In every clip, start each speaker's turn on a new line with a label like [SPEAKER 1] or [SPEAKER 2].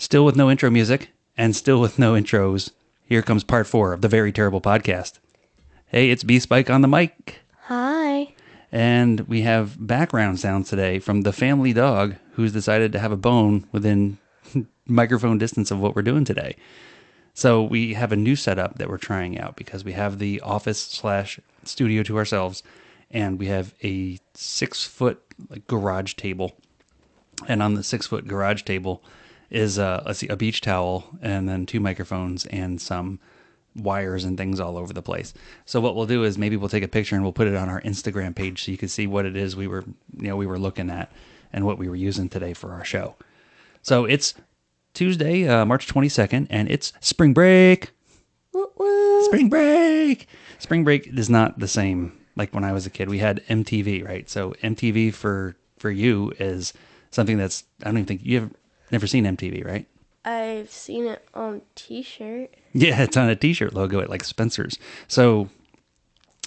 [SPEAKER 1] Still with no intro music and still with no intros, here comes part 4 of the Very Terrible Podcast. Hey, it's B Spike on the mic.
[SPEAKER 2] Hi.
[SPEAKER 1] And we have background sounds today from the family dog who's decided to have a bone within microphone distance of what we're doing today. So we have a new setup that we're trying out because we have the office slash studio to ourselves, and we have a 6-foot garage table. And on the 6-foot garage table is let's see, a beach towel and then 2 microphones and some wires and things all over the place. So what we'll do is maybe we'll take a picture and we'll put it on our Instagram page so you can see what it is we were looking at and what we were using today for our show. So it's Tuesday, March 22nd, and it's spring break.
[SPEAKER 2] Woo woo.
[SPEAKER 1] Spring break. Spring break is not the same like when I was a kid. We had MTV, right? So MTV for you is something that's, I don't even think you've never seen MTV, right?
[SPEAKER 2] I've seen it on t-shirt.
[SPEAKER 1] Yeah, it's on a t-shirt logo at like Spencer's. So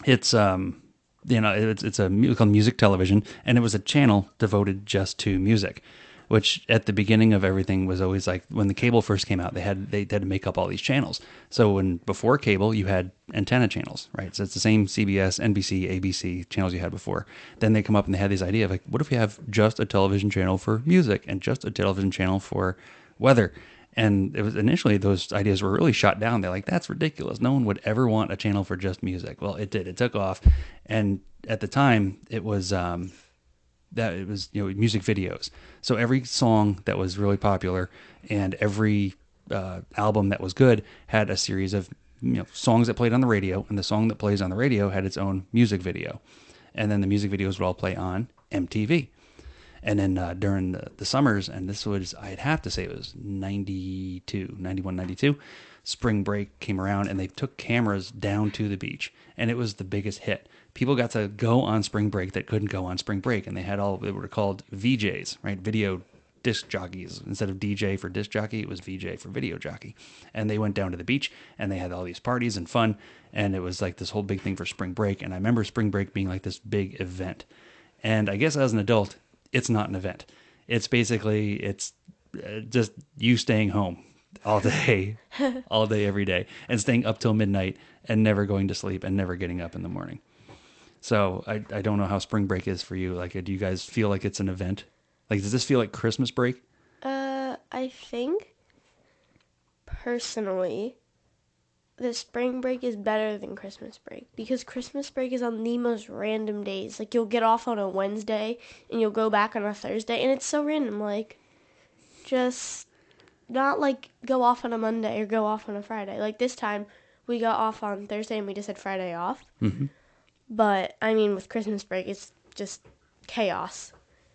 [SPEAKER 1] it's it's a called music television, and it was a channel devoted just to music, which at the beginning of everything was always like when the cable first came out, they had to make up all these channels. So when before cable, you had antenna channels, right? So it's the same CBS, NBC, ABC channels you had before. Then they come up and they had this idea of like, what if we have just a television channel for music and just a television channel for weather? And it was initially those ideas were really shot down. They're like, that's ridiculous. No one would ever want a channel for just music. Well, it did. It took off, and at the time, it was music videos. So every song that was really popular and every album that was good had a series of songs that played on the radio, and the song that plays on the radio had its own music video, and then the music videos would all play on MTV. And then during the summers, and this was, I'd have to say it was 91, 92, spring break came around and they took cameras down to the beach. And it was the biggest hit. People got to go on spring break that couldn't go on spring break. And they had they were called VJs, right? Video disc jockeys. Instead of DJ for disc jockey, it was VJ for video jockey. And they went down to the beach and they had all these parties and fun. And it was like this whole big thing for spring break. And I remember spring break being like this big event. And I guess as an adult, it's not an event. It's basically, it's just you staying home all day, every day, and staying up till midnight and never going to sleep and never getting up in the morning. So I don't know how spring break is for you. Like, do you guys feel like it's an event? Like, does this feel like Christmas break?
[SPEAKER 2] I think, personally, the spring break is better than Christmas break. Because Christmas break is on the most random days. Like, you'll get off on a Wednesday, and you'll go back on a Thursday, and it's so random. Like, just not, like, go off on a Monday or go off on a Friday. Like, this time, we got off on Thursday, and we just had Friday off.
[SPEAKER 1] Mm-hmm.
[SPEAKER 2] But, I mean, with Christmas break, it's just chaos.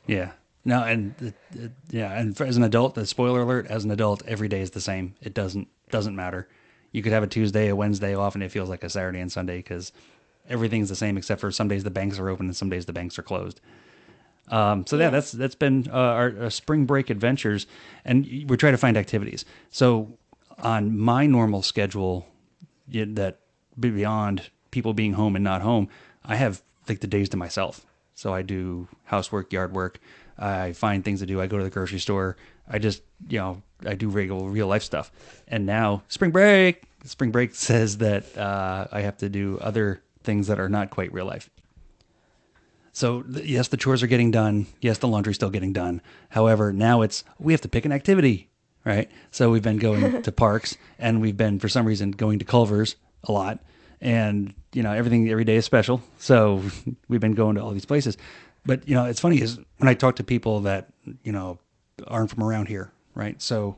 [SPEAKER 1] Yeah. No, and and as an adult, the spoiler alert, as an adult, every day is the same. It doesn't matter. You could have a Tuesday, a Wednesday off, and it feels like a Saturday and Sunday because everything's the same except for some days the banks are open and some days the banks are closed. That's been our spring break adventures, and we're trying to find activities. So on my normal schedule, that beyond people being home and not home, I have like the days to myself. So I do housework, yard work. I find things to do. I go to the grocery store. I just, I do regular real life stuff. And now spring break says that I have to do other things that are not quite real life. So yes, the chores are getting done. Yes, the laundry's still getting done. However, now we have to pick an activity, right? So we've been going to parks, and we've been, for some reason, going to Culver's a lot. And, everything every day is special. So we've been going to all these places. But, it's funny is when I talk to people that, aren't from around here, right? So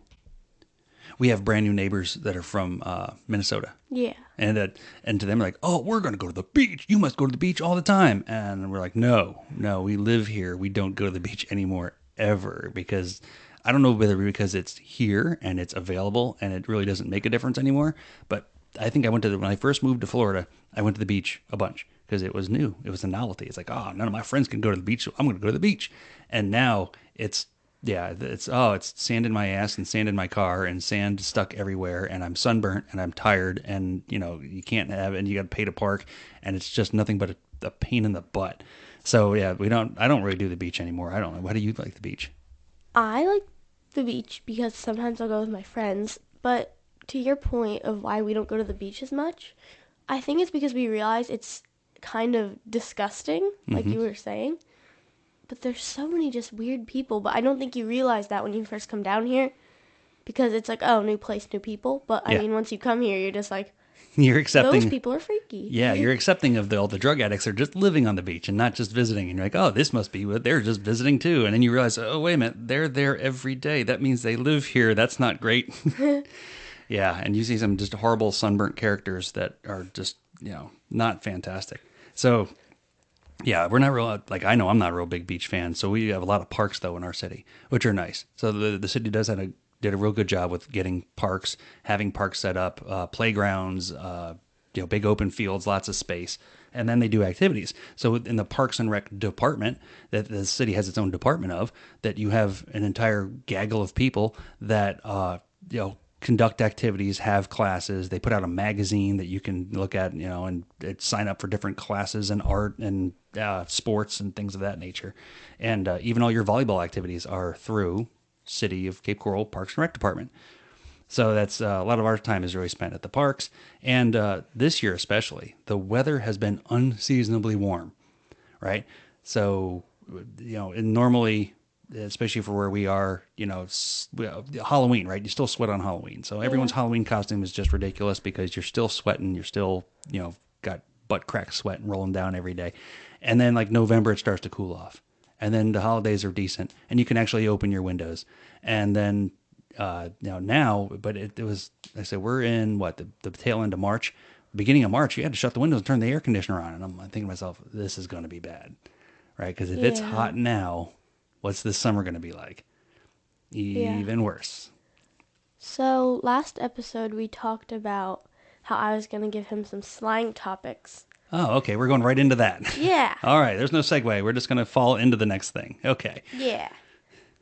[SPEAKER 1] we have brand new neighbors that are from Minnesota.
[SPEAKER 2] Yeah.
[SPEAKER 1] And to them, like, oh, we're going to go to the beach. You must go to the beach all the time. And we're like, no, we live here. We don't go to the beach anymore ever, because I don't know whether because it's here and it's available and it really doesn't make a difference anymore. But I think when I first moved to Florida, I went to the beach a bunch because it was new. It was a novelty. It's like, oh, none of my friends can go to the beach, so I'm going to go to the beach. And now it's sand in my ass and sand in my car and sand stuck everywhere, and I'm sunburnt and I'm tired, and you can't have it, and you got to pay to park, and it's just nothing but a pain in the butt. So yeah, I don't really do the beach anymore. I don't know. Why do you like the beach?
[SPEAKER 2] I like the beach because sometimes I'll go with my friends. But to your point of why we don't go to the beach as much, I think it's because we realize it's kind of disgusting, like
[SPEAKER 1] Mm-hmm.
[SPEAKER 2] you were saying. But there's so many just weird people. But I don't think you realize that when you first come down here because it's like, oh, new place, new people. But I
[SPEAKER 1] Yeah.
[SPEAKER 2] mean, once you come here, you're just like,
[SPEAKER 1] You're
[SPEAKER 2] those
[SPEAKER 1] accepting.
[SPEAKER 2] people are freaky.
[SPEAKER 1] Yeah, you're accepting of all the drug addicts are just living on the beach and not just visiting. And you're like, oh, this must be what they're just visiting too. And then you realize, oh, wait a minute, they're there every day. That means they live here. That's not great. Yeah, and you see some just horrible sunburnt characters that are just, not fantastic. So, yeah, we're not real, like, I know I'm not a real big beach fan. So we have a lot of parks, though, in our city, which are nice. So the city did a real good job with getting parks, having parks set up, playgrounds, big open fields, lots of space, and then they do activities. So in the Parks and Rec department that the city has its own department of, that you have an entire gaggle of people that conduct activities, have classes. They put out a magazine that you can look at, and sign up for different classes and art and sports and things of that nature. And even all your volleyball activities are through City of Cape Coral Parks and Rec Department. So that's a lot of our time is really spent at the parks. And this year, especially, the weather has been unseasonably warm, right? So, and normally, especially for where we are, Halloween, right? You still sweat on Halloween. So
[SPEAKER 2] Yeah.
[SPEAKER 1] everyone's Halloween costume is just ridiculous because you're still sweating. You're still, got butt crack sweat and rolling down every day. And then like November, it starts to cool off. And then the holidays are decent and you can actually open your windows. And then now, but it was, like I said, we're in the tail end of March, beginning of March. You had to shut the windows and turn the air conditioner on, and I'm thinking to myself, this is going to be bad, right? Because if it's
[SPEAKER 2] Yeah.
[SPEAKER 1] hot now, what's this summer going to be like?
[SPEAKER 2] Yeah.
[SPEAKER 1] Even worse.
[SPEAKER 2] So last episode we talked about how I was gonna give him some slang topics.
[SPEAKER 1] Oh, okay. We're going right into that.
[SPEAKER 2] Yeah.
[SPEAKER 1] All right. There's no segue. We're just going to fall into the next thing. Okay.
[SPEAKER 2] Yeah.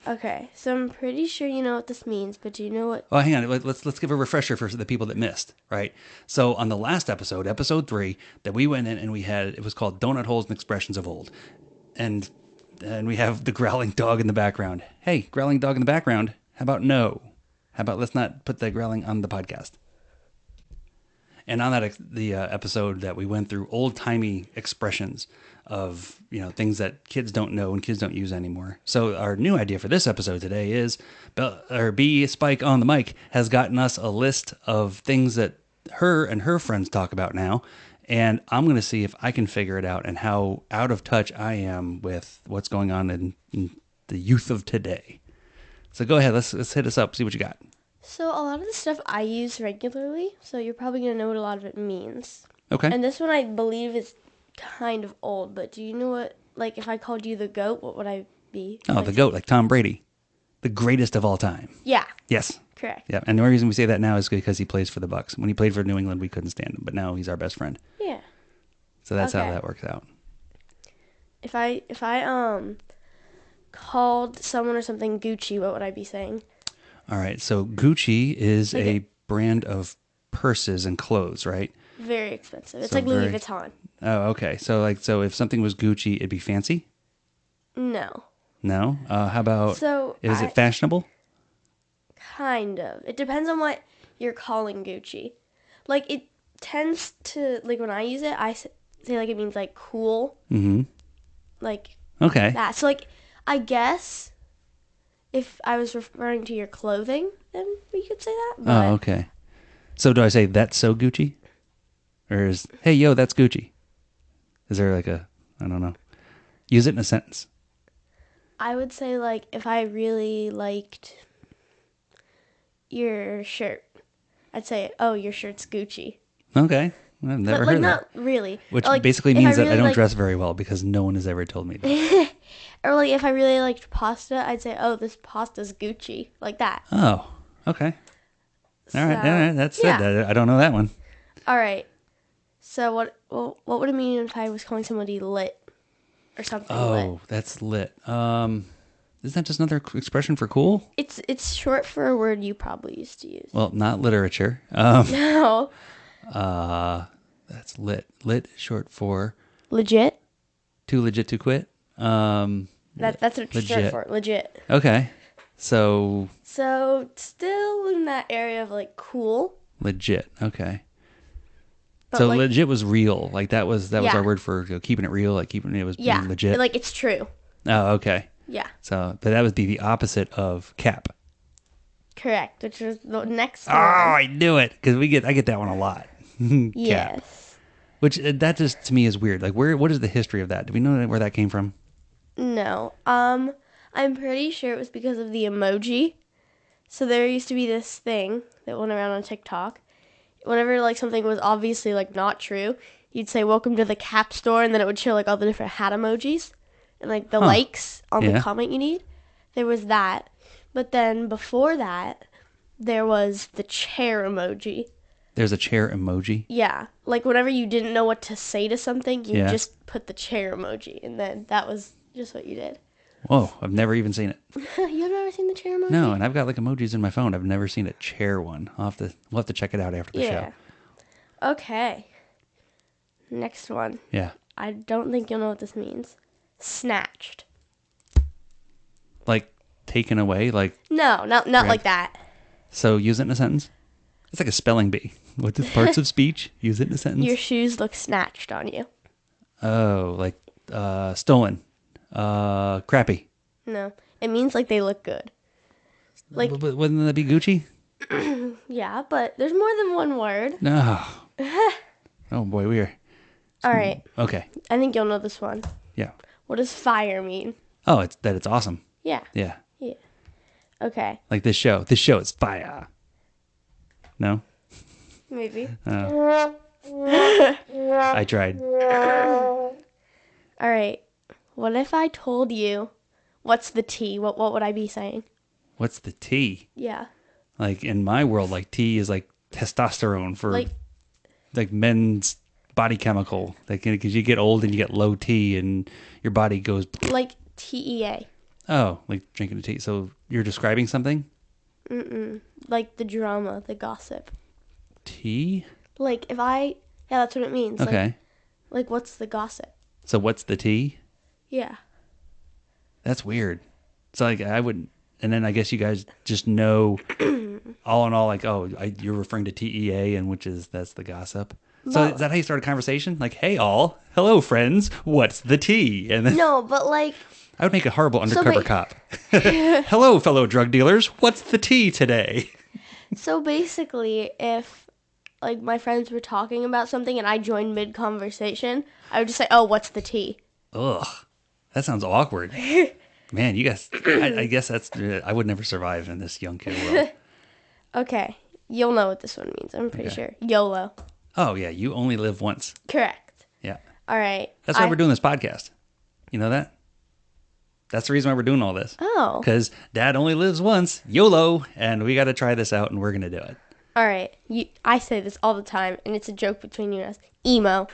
[SPEAKER 2] Okay. So I'm pretty sure you know what this means, but do you know what?
[SPEAKER 1] Well, hang on. Let's give a refresher for the people that missed. Right. So on the last episode, episode 3, that we went in and we had, it was called Donut Holes and Expressions of Old, and we have the growling dog in the background. Hey, growling dog in the background. How about no? How about let's not put the growling on the podcast? And on that the episode that we went through old timey expressions of things that kids don't know and kids don't use anymore. So our new idea for this episode today is B Spike on the mic has gotten us a list of things that her and her friends talk about now, and I'm going to see if I can figure it out and how out of touch I am with what's going on in the youth of today. So go ahead, let's hit us up, see what you got.
[SPEAKER 2] So a lot of the stuff I use regularly, so you're probably gonna know what a lot of it means.
[SPEAKER 1] Okay.
[SPEAKER 2] And this one I believe is kind of old, but do you know what? Like, if I called you the goat, what would I be?
[SPEAKER 1] Oh,
[SPEAKER 2] Like,
[SPEAKER 1] the GOAT, like Tom Brady, the greatest of all time.
[SPEAKER 2] yeah,
[SPEAKER 1] Yes.
[SPEAKER 2] correct.
[SPEAKER 1] Yeah, and the only reason we say that now is because he plays for the Bucks. When he played for New England, we couldn't stand him, but now he's our best friend.
[SPEAKER 2] Yeah.
[SPEAKER 1] So that's how
[SPEAKER 2] Okay.
[SPEAKER 1] that works out.
[SPEAKER 2] If I called someone or something Gucci, what would I be saying?
[SPEAKER 1] All right, so Gucci is
[SPEAKER 2] Like
[SPEAKER 1] a brand of purses and clothes, right?
[SPEAKER 2] Very expensive. It's
[SPEAKER 1] So
[SPEAKER 2] like Louis
[SPEAKER 1] very-
[SPEAKER 2] Vuitton.
[SPEAKER 1] Oh, okay. So if something was Gucci, it'd be fancy.
[SPEAKER 2] No.
[SPEAKER 1] No. How about
[SPEAKER 2] So
[SPEAKER 1] is it fashionable?
[SPEAKER 2] kind of. It depends on what you're calling Gucci. Like, it tends to, like, when I use it, say like it means like cool,
[SPEAKER 1] Mm-hmm.
[SPEAKER 2] like
[SPEAKER 1] Okay.
[SPEAKER 2] that. So like, I guess if I was referring to your clothing, then we could say that. But
[SPEAKER 1] Oh, okay. So do I say that's so Gucci, or is hey yo that's Gucci? Is there like a I don't know. Use it in a sentence.
[SPEAKER 2] I would say like if I really liked your shirt, I'd say, "Oh, your shirt's Gucci."
[SPEAKER 1] Okay. I've never
[SPEAKER 2] But like
[SPEAKER 1] heard
[SPEAKER 2] not
[SPEAKER 1] that.
[SPEAKER 2] really.
[SPEAKER 1] Which
[SPEAKER 2] Like,
[SPEAKER 1] basically
[SPEAKER 2] if
[SPEAKER 1] means that I
[SPEAKER 2] really
[SPEAKER 1] don't
[SPEAKER 2] liked-
[SPEAKER 1] dress very well because no one has ever told me that.
[SPEAKER 2] Or like if I really liked pasta, I'd say, "Oh, this pasta's Gucci," like that.
[SPEAKER 1] Oh, okay. All right.
[SPEAKER 2] So,
[SPEAKER 1] All right. That's
[SPEAKER 2] yeah.
[SPEAKER 1] it. I don't know that one.
[SPEAKER 2] All right. So what would it mean if I was calling somebody lit or something lit?
[SPEAKER 1] Oh, that's lit. Isn't that just another expression for cool?
[SPEAKER 2] It's short for a word you probably used to use.
[SPEAKER 1] Well, not literature.
[SPEAKER 2] No.
[SPEAKER 1] That's lit. Lit is short for
[SPEAKER 2] Legit?
[SPEAKER 1] too legit to quit.
[SPEAKER 2] That's what it's short
[SPEAKER 1] Legit.
[SPEAKER 2] for. Legit.
[SPEAKER 1] Okay. So
[SPEAKER 2] So still in that area of like cool,
[SPEAKER 1] Legit. Okay.
[SPEAKER 2] but
[SPEAKER 1] So
[SPEAKER 2] like
[SPEAKER 1] legit was real. Like that was our
[SPEAKER 2] yeah,
[SPEAKER 1] word for keeping it real, like keeping it was
[SPEAKER 2] yeah,
[SPEAKER 1] being legit.
[SPEAKER 2] like it's true.
[SPEAKER 1] Oh, okay.
[SPEAKER 2] Yeah,
[SPEAKER 1] So, but that would be the opposite of cap.
[SPEAKER 2] correct. Which was the next
[SPEAKER 1] Oh,
[SPEAKER 2] one.
[SPEAKER 1] I knew it because I get that one a lot. Cap.
[SPEAKER 2] Yes.
[SPEAKER 1] Which that just to me is weird. Like what is the history of that? Do we know where that came from?
[SPEAKER 2] No. I'm pretty sure it was because of the emoji. So there used to be this thing that went around on TikTok. Whenever like something was obviously like not true, you'd say "Welcome to the Cap Store," and then it would show like all the different hat emojis and like the
[SPEAKER 1] Huh.
[SPEAKER 2] likes on the
[SPEAKER 1] Yeah.
[SPEAKER 2] comment you need. There was that, but then before that, there was the chair emoji.
[SPEAKER 1] There's a chair emoji.
[SPEAKER 2] Yeah, like whenever you didn't know what to say to something, you
[SPEAKER 1] Yeah.
[SPEAKER 2] just put the chair emoji, and then that was just what you did.
[SPEAKER 1] Whoa, I've never even seen it.
[SPEAKER 2] You've never seen the chair emoji?
[SPEAKER 1] No, and I've got like emojis in my phone. I've never seen a chair one. We'll have to check it out after the show.
[SPEAKER 2] Yeah. Okay. Next one.
[SPEAKER 1] Yeah.
[SPEAKER 2] I don't think you'll know what this means. Snatched.
[SPEAKER 1] Like taken away, like
[SPEAKER 2] No, not
[SPEAKER 1] Right.
[SPEAKER 2] like that.
[SPEAKER 1] so use it in a sentence. It's like a spelling bee. What's the parts of speech? Use it in a sentence.
[SPEAKER 2] Your shoes look snatched on you.
[SPEAKER 1] Oh, like stolen. Crappy.
[SPEAKER 2] No, it means like they look good. Like
[SPEAKER 1] Wouldn't that be Gucci?
[SPEAKER 2] yeah, but there's more than one word.
[SPEAKER 1] No. Oh boy, we are.
[SPEAKER 2] All right,
[SPEAKER 1] Okay.
[SPEAKER 2] I think you'll know this one.
[SPEAKER 1] Yeah.
[SPEAKER 2] What does fire mean?
[SPEAKER 1] Oh, it's awesome.
[SPEAKER 2] Yeah.
[SPEAKER 1] Yeah.
[SPEAKER 2] Yeah. Okay.
[SPEAKER 1] Like this show. This show is fire. No?
[SPEAKER 2] Maybe.
[SPEAKER 1] I tried.
[SPEAKER 2] All right. What if I told you what's the T? What would I be saying?
[SPEAKER 1] What's the T?
[SPEAKER 2] Yeah.
[SPEAKER 1] Like in my world, like T is like testosterone for
[SPEAKER 2] Like
[SPEAKER 1] like men's body chemical. Like because you get old and you get low T and your body goes.
[SPEAKER 2] like TEA.
[SPEAKER 1] Oh, like drinking a tea. So you're describing something?
[SPEAKER 2] Like the drama, the gossip.
[SPEAKER 1] Tea?
[SPEAKER 2] Like if I yeah, that's what it means.
[SPEAKER 1] Okay.
[SPEAKER 2] Like what's the gossip?
[SPEAKER 1] So what's the tea?
[SPEAKER 2] Yeah.
[SPEAKER 1] That's weird. So like I wouldn't. And then I guess you guys just know all in all, like, oh, you're referring to TEA, and that's the gossip. So
[SPEAKER 2] Well-
[SPEAKER 1] is that how you start a conversation? Like, hey, all, hello, friends, what's the tea? And then
[SPEAKER 2] No, but like
[SPEAKER 1] I would make a horrible undercover
[SPEAKER 2] ba-
[SPEAKER 1] cop. Hello, fellow drug dealers, what's the tea today?
[SPEAKER 2] so basically if like my friends were talking about something and I joined mid conversation, I would just say, "Oh, what's the tea?"
[SPEAKER 1] Ugh, that sounds awkward. Man, you guys, I guess I would never survive in this young kid world.
[SPEAKER 2] Okay. You'll know what this one means. I'm pretty sure. YOLO.
[SPEAKER 1] Oh, yeah, you only live once.
[SPEAKER 2] Correct.
[SPEAKER 1] Yeah.
[SPEAKER 2] All right.
[SPEAKER 1] That's why we're doing this podcast. You know that? That's the reason why we're doing all this.
[SPEAKER 2] Oh.
[SPEAKER 1] Because Dad only lives once, YOLO, and we got to try this out, and we're going to do it.
[SPEAKER 2] All right. I say this all the time, and it's a joke between you and us. Emo.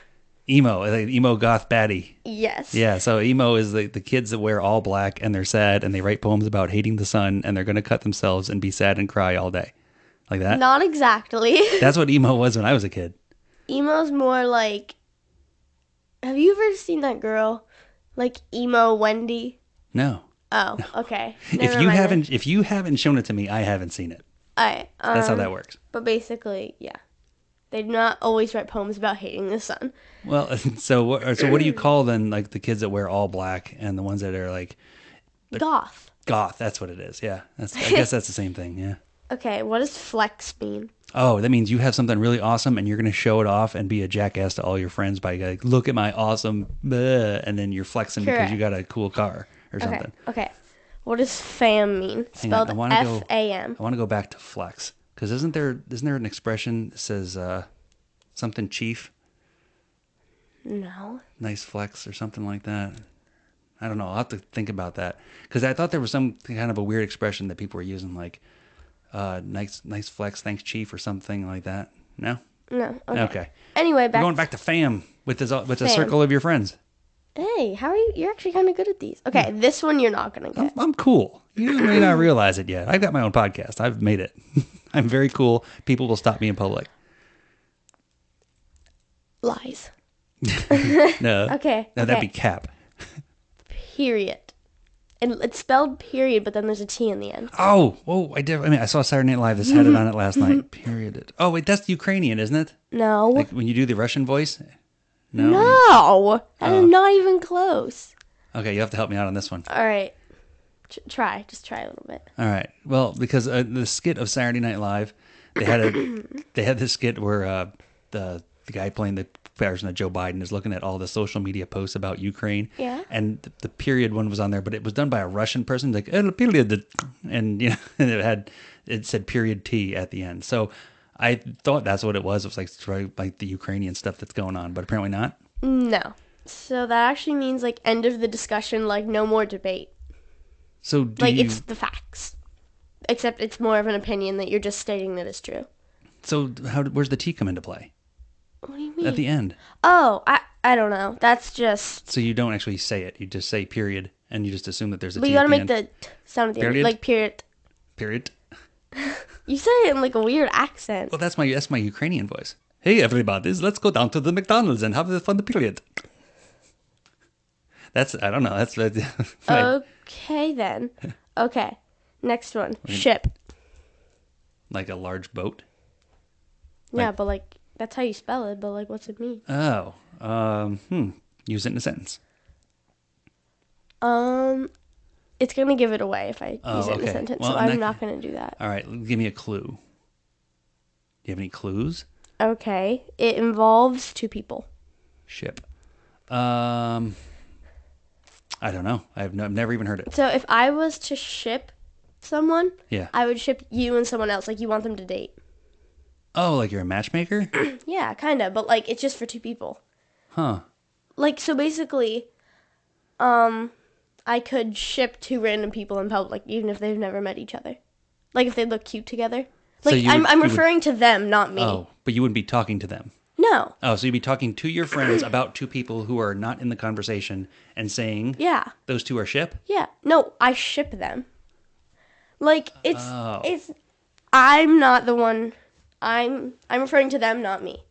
[SPEAKER 1] Emo, like emo goth baddie.
[SPEAKER 2] Yes.
[SPEAKER 1] Yeah, so emo is the kids that wear all black, and they're sad, and they write poems about hating the sun, and they're going to cut themselves and be sad and cry all day. Like that?
[SPEAKER 2] Not exactly.
[SPEAKER 1] That's what emo was when I was a kid.
[SPEAKER 2] Emo's more like. Have you ever seen that girl, like emo Wendy?
[SPEAKER 1] No.
[SPEAKER 2] Oh, okay.
[SPEAKER 1] If you haven't shown it to me, I haven't seen it.
[SPEAKER 2] Alright.
[SPEAKER 1] That's how that works.
[SPEAKER 2] But basically, yeah, they do not always write poems about hating the sun.
[SPEAKER 1] Well, so what do you call then, like the kids that wear all black and the ones that are like
[SPEAKER 2] Goth.
[SPEAKER 1] goth? That's what it is. Yeah, I guess that's the same thing. Yeah.
[SPEAKER 2] Okay, what does flex mean?
[SPEAKER 1] Oh, that means you have something really awesome and you're going to show it off and be a jackass to all your friends by like, look at my awesome, and then you're flexing because
[SPEAKER 2] Correct.
[SPEAKER 1] you got a cool car or something.
[SPEAKER 2] Okay. What does fam mean?
[SPEAKER 1] Hang on,
[SPEAKER 2] Spelled
[SPEAKER 1] I want to go.
[SPEAKER 2] F-A-M.
[SPEAKER 1] I want to go back to flex because isn't there an expression that says something chief,
[SPEAKER 2] No.
[SPEAKER 1] nice flex or something like that? I don't know. I'll have to think about that because I thought there was some kind of a weird expression that people were using like nice flex, thanks chief or something like that. No.
[SPEAKER 2] No.
[SPEAKER 1] Okay.
[SPEAKER 2] Anyway,
[SPEAKER 1] We're going back to fam with the
[SPEAKER 2] Fam.
[SPEAKER 1] circle of your friends.
[SPEAKER 2] Hey, how are you? You're actually kind of good at these. Okay, this one you're not gonna get.
[SPEAKER 1] I'm cool. You may not realize it yet. I've got my own podcast. I've made it. I'm very cool. People will stop me in public.
[SPEAKER 2] Lies.
[SPEAKER 1] No.
[SPEAKER 2] Okay.
[SPEAKER 1] No, that'd be cap.
[SPEAKER 2] Period. And it's spelled period, but then there's a T in the end.
[SPEAKER 1] Oh, whoa! I did. I mean, I saw Saturday Night Live. This had it on it last night. Period. Oh wait, that's Ukrainian, isn't it?
[SPEAKER 2] No.
[SPEAKER 1] Like when you do the Russian voice. No.
[SPEAKER 2] No! That is
[SPEAKER 1] Oh,
[SPEAKER 2] not even close.
[SPEAKER 1] okay. You have to help me out on this one.
[SPEAKER 2] All right. Try. Just try a little bit.
[SPEAKER 1] All right. Well, because the skit of Saturday Night Live, they had this skit where the guy playing the version of Joe Biden is looking at all the social media posts about Ukraine.
[SPEAKER 2] Yeah.
[SPEAKER 1] And the period one was on there, but it was done by a Russian person, like period, and and it said period T at the end. So I thought that's what it was. It was like the Ukrainian stuff that's going on, but apparently not.
[SPEAKER 2] No. So that actually means like end of the discussion, like no more debate.
[SPEAKER 1] So
[SPEAKER 2] It's the facts. Except it's more of an opinion that you're just stating that it's true.
[SPEAKER 1] so where's the T come into play
[SPEAKER 2] What do you mean?
[SPEAKER 1] at the end?
[SPEAKER 2] Oh, I don't know. That's just.
[SPEAKER 1] So you don't actually say it. You just say period, and you just assume that there's a
[SPEAKER 2] But
[SPEAKER 1] T
[SPEAKER 2] you
[SPEAKER 1] at
[SPEAKER 2] gotta
[SPEAKER 1] the
[SPEAKER 2] make
[SPEAKER 1] end.
[SPEAKER 2] the sound at the end.
[SPEAKER 1] Period?
[SPEAKER 2] Like period.
[SPEAKER 1] Period.
[SPEAKER 2] You say it in like a weird accent.
[SPEAKER 1] Well, that's my Ukrainian voice. Hey, everybody, let's go down to the McDonald's and have a fun period. I don't know. That's
[SPEAKER 2] Okay then. Okay. Next one. Ship.
[SPEAKER 1] like a large boat.
[SPEAKER 2] Yeah,
[SPEAKER 1] Like-
[SPEAKER 2] but like that's how you spell it. But like, what's it mean?
[SPEAKER 1] Oh, use it in a sentence.
[SPEAKER 2] It's gonna give it away if I use it in a
[SPEAKER 1] okay.
[SPEAKER 2] sentence.
[SPEAKER 1] Well,
[SPEAKER 2] So
[SPEAKER 1] in
[SPEAKER 2] I'm
[SPEAKER 1] that
[SPEAKER 2] not gonna do that.
[SPEAKER 1] All right, give me a clue. Do you have any clues?
[SPEAKER 2] Okay. It involves two people.
[SPEAKER 1] Ship. I don't know. I've never even heard it.
[SPEAKER 2] So if I was to ship someone,
[SPEAKER 1] Yeah.
[SPEAKER 2] I would ship you and someone else. Like you want them to date.
[SPEAKER 1] Oh, like you're a matchmaker?
[SPEAKER 2] Yeah, kind of. But like it's just for two people.
[SPEAKER 1] Huh.
[SPEAKER 2] Like so basically, I could ship two random people in public, even if they've never met each other. Like if they look cute together.
[SPEAKER 1] So
[SPEAKER 2] Like I'm referring to them, not me.
[SPEAKER 1] Oh, but you wouldn't be talking to them.
[SPEAKER 2] No.
[SPEAKER 1] Oh, so you'd be talking to your friends about two people who are not in the conversation and saying
[SPEAKER 2] Yeah.
[SPEAKER 1] those two are ship?
[SPEAKER 2] Yeah. No, I ship them. Like
[SPEAKER 1] Oh.
[SPEAKER 2] it's I'm not the one. I'm referring to them, not me.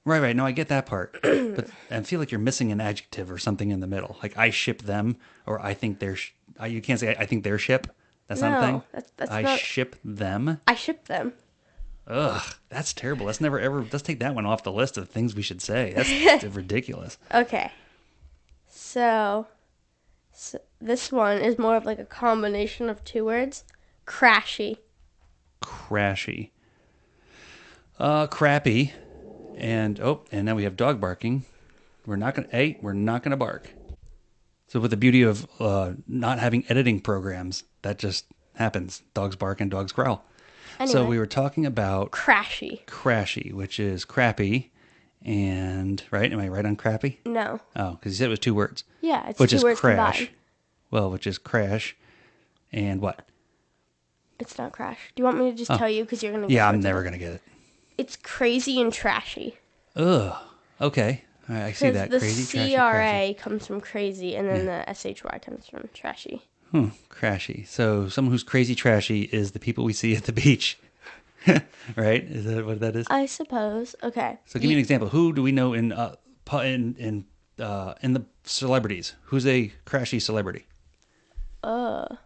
[SPEAKER 1] Right. No, I get that part. But I feel like you're missing an adjective or something in the middle. Like I ship them or I think they're you can't say I think they're ship. That's not a thing.
[SPEAKER 2] That's
[SPEAKER 1] I
[SPEAKER 2] not.
[SPEAKER 1] ship them.
[SPEAKER 2] I ship them.
[SPEAKER 1] Ugh, that's terrible. Let's never ever. Let's take that one off the list of things we should say. That's ridiculous.
[SPEAKER 2] Okay. So this one is more of like a combination of two words. Crashy.
[SPEAKER 1] Crashy. Crappy. And now we have dog barking. We're not gonna bark. So with the beauty of not having editing programs, that just happens. Dogs bark and dogs growl.
[SPEAKER 2] Anyway.
[SPEAKER 1] So we were talking about
[SPEAKER 2] Crashy.
[SPEAKER 1] which is crappy, and right? Am I right on crappy?
[SPEAKER 2] No.
[SPEAKER 1] Oh, because you said it was two words.
[SPEAKER 2] Yeah, it's
[SPEAKER 1] Which
[SPEAKER 2] two
[SPEAKER 1] is
[SPEAKER 2] words
[SPEAKER 1] crash.
[SPEAKER 2] combined.
[SPEAKER 1] Well, which is crash, and what?
[SPEAKER 2] It's not crash. Do you want me to just tell you because you're gonna?
[SPEAKER 1] Yeah, I'm never gonna get it.
[SPEAKER 2] It's crazy and trashy.
[SPEAKER 1] Ugh. Okay. All right, I see that.
[SPEAKER 2] The
[SPEAKER 1] Crazy, trashy,
[SPEAKER 2] CRA comes from crazy, and then the SHY comes from trashy.
[SPEAKER 1] crashy. So someone who's crazy trashy is the people we see at the beach. Right? Is that what that is?
[SPEAKER 2] I suppose. Okay.
[SPEAKER 1] So give me an example. Who do we know in the celebrities? Who's a crashy celebrity?
[SPEAKER 2] I'm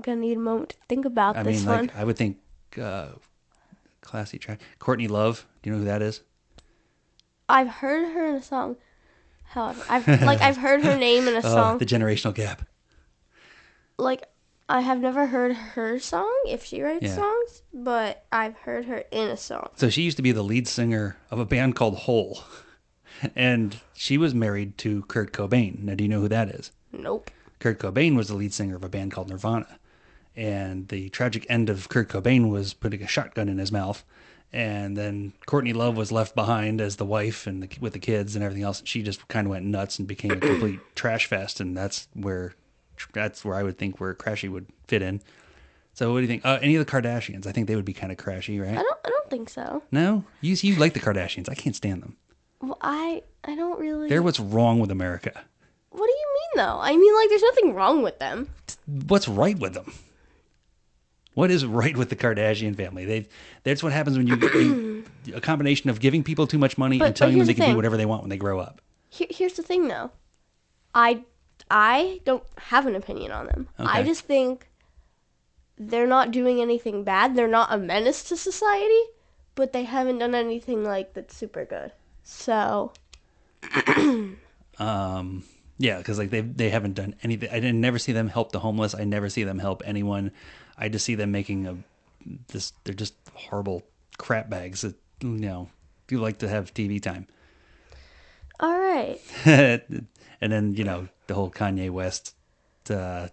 [SPEAKER 2] gonna need a moment to think about
[SPEAKER 1] I
[SPEAKER 2] this
[SPEAKER 1] mean,
[SPEAKER 2] one.
[SPEAKER 1] like I would think classy trash. Courtney Love. Do you know who that is?
[SPEAKER 2] I've heard her in a song. However, I've heard her name in a song.
[SPEAKER 1] The generational gap.
[SPEAKER 2] Like I have never heard her song if she writes songs, but I've heard her in a song.
[SPEAKER 1] So she used to be the lead singer of a band called Hole. And she was married to Kurt Cobain. Now, do you know who that is?
[SPEAKER 2] Nope.
[SPEAKER 1] Kurt Cobain was the lead singer of a band called Nirvana. And the tragic end of Kurt Cobain was putting a shotgun in his mouth. And then Courtney Love was left behind as the wife and with the kids and everything else. And she just kind of went nuts and became a complete trash fest. And that's where I would think where crashy would fit in. So what do you think? Any of the Kardashians? I think they would be kind of crashy, right?
[SPEAKER 2] I don't think so.
[SPEAKER 1] No? You like the Kardashians. I can't stand them.
[SPEAKER 2] Well, I don't really.
[SPEAKER 1] They're what's wrong with America.
[SPEAKER 2] What do you mean though? I mean, like, there's nothing wrong with them.
[SPEAKER 1] What's right with them? What is right with the Kardashian family? That's what happens when you a combination of giving people too much money and telling them they can do whatever they want when they grow up.
[SPEAKER 2] Here's the thing, though. I I don't have an opinion on them. I
[SPEAKER 1] Okay.
[SPEAKER 2] just think they're not doing anything bad. They're not a menace to society, but they haven't done anything like that's super good. So,
[SPEAKER 1] Yeah, because like they haven't done anything. I didn't never see them help the homeless. I never see them help anyone. I just see them making a this. They're just horrible crap bags that do like to have TV time.
[SPEAKER 2] all right.
[SPEAKER 1] And then the whole Kanye West.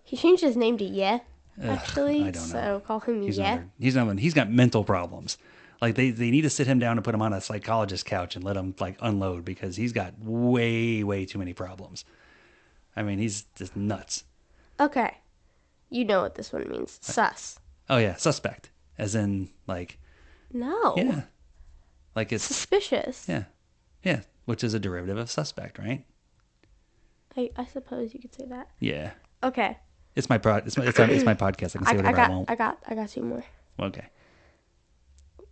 [SPEAKER 2] He changed his name to Yeah,
[SPEAKER 1] I
[SPEAKER 2] actually.
[SPEAKER 1] don't know.
[SPEAKER 2] So call him
[SPEAKER 1] He's
[SPEAKER 2] Yeah.
[SPEAKER 1] another. He's got mental problems. Like they need to sit him down and put him on a psychologist couch and let him like unload because he's got way too many problems. I mean, he's just nuts.
[SPEAKER 2] Okay. You know what this one means. Sus.
[SPEAKER 1] Oh yeah, suspect, as in like
[SPEAKER 2] No.
[SPEAKER 1] yeah, like it's
[SPEAKER 2] Suspicious.
[SPEAKER 1] yeah, which is a derivative of suspect, right?
[SPEAKER 2] I suppose you could say that.
[SPEAKER 1] Yeah,
[SPEAKER 2] Okay.
[SPEAKER 1] it's my it's my podcast. I can say whatever I won't.
[SPEAKER 2] I got two more.
[SPEAKER 1] Okay.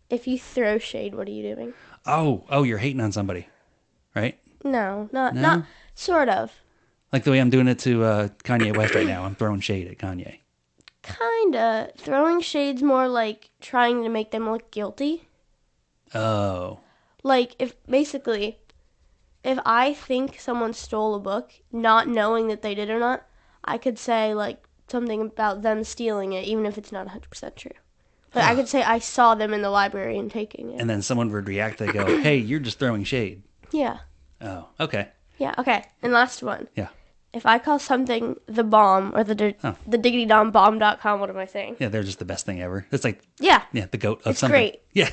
[SPEAKER 2] If you throw shade, what are you doing?
[SPEAKER 1] Oh, you're hating on somebody, right?
[SPEAKER 2] No, not
[SPEAKER 1] No?
[SPEAKER 2] not sort of.
[SPEAKER 1] Like the way I'm doing it to Kanye West right now. I'm throwing shade at Kanye.
[SPEAKER 2] Kinda. Throwing shade's more like trying to make them look guilty.
[SPEAKER 1] Oh,
[SPEAKER 2] Like if I think someone stole a book, not knowing that they did or not, I could say like something about them stealing it, even if it's not 100% true. But I could say I saw them in the library and taking it.
[SPEAKER 1] and then someone would react. They go, "Hey, you're just throwing shade."
[SPEAKER 2] Yeah.
[SPEAKER 1] Oh, okay.
[SPEAKER 2] Yeah. Okay. And last one.
[SPEAKER 1] Yeah.
[SPEAKER 2] If I call something the bomb or the diggitydombomb.com, what am I saying?
[SPEAKER 1] Yeah, they're just the best thing ever. It's like
[SPEAKER 2] Yeah.
[SPEAKER 1] the goat of
[SPEAKER 2] It's
[SPEAKER 1] something.
[SPEAKER 2] great.
[SPEAKER 1] Yeah.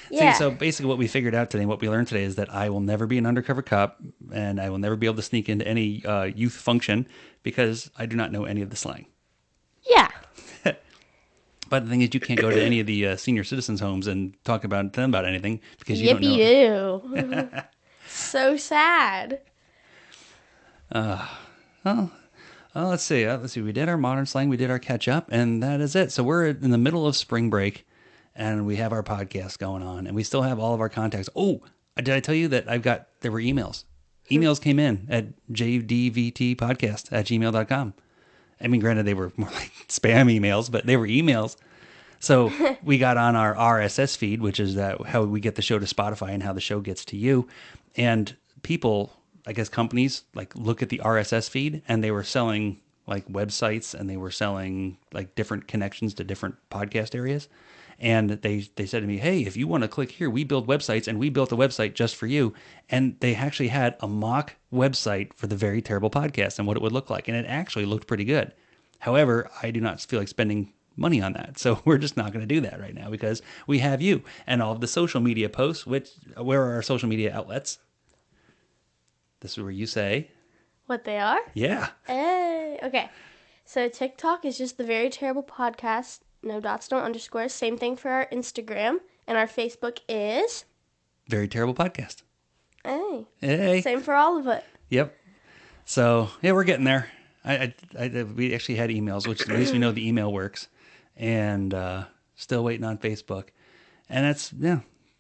[SPEAKER 2] Yeah.
[SPEAKER 1] See, so basically what we figured out today, what we learned today is that I will never be an undercover cop and I will never be able to sneak into any youth function because I do not know any of the slang.
[SPEAKER 2] Yeah.
[SPEAKER 1] But the thing is, you can't go to any of the senior citizens' homes and talk about them about anything because you
[SPEAKER 2] Yep,
[SPEAKER 1] don't know.
[SPEAKER 2] you do. So sad.
[SPEAKER 1] Well, let's see. We did our modern slang, we did our catch up, and that is it. So we're in the middle of spring break, and we have our podcast going on, and we still have all of our contacts. Oh, did I tell you that there were emails? Emails came in at jdvtpodcast@gmail.com. I mean, granted, they were more like spam emails, but they were emails. So we got on our RSS feed, which is how we get the show to Spotify and how the show gets to you. And people, I guess companies, like look at the RSS feed and they were selling like websites and they were selling like different connections to different podcast areas. And they said to me, "Hey, if you want to click here, we build websites and we built a website just for you." And they actually had a mock website for the Very Terrible Podcast and what it would look like. And it actually looked pretty good. However, I do not feel like spending money on that. So we're just not going to do that right now because we have you and all of the social media posts, where are our social media outlets? This is where you say,
[SPEAKER 2] What they are?
[SPEAKER 1] yeah,
[SPEAKER 2] Hey. Okay. So TikTok is just the Very Terrible Podcast. No dots, no underscores. Same thing for our Instagram. And our Facebook is...
[SPEAKER 1] Very Terrible Podcast.
[SPEAKER 2] Hey.
[SPEAKER 1] Hey.
[SPEAKER 2] Same for all of it.
[SPEAKER 1] Yep. So yeah, we're getting there. We actually had emails, which at least we know the email works, and still waiting on Facebook, and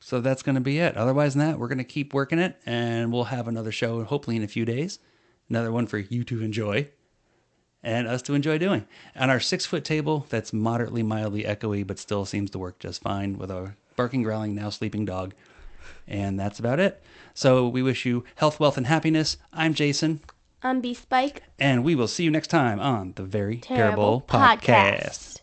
[SPEAKER 1] so that's going to be it. Otherwise than that, we're going to keep working it, and we'll have another show hopefully in a few days, another one for you to enjoy, and us to enjoy doing. On our 6-foot table, that's moderately mildly echoey, but still seems to work just fine with our barking, growling, now sleeping dog, and that's about it. So we wish you health, wealth, and happiness. I'm Jason.
[SPEAKER 2] I'm B Spike.
[SPEAKER 1] And we will see you next time on the Very
[SPEAKER 2] Terrible
[SPEAKER 1] Terrible Podcast.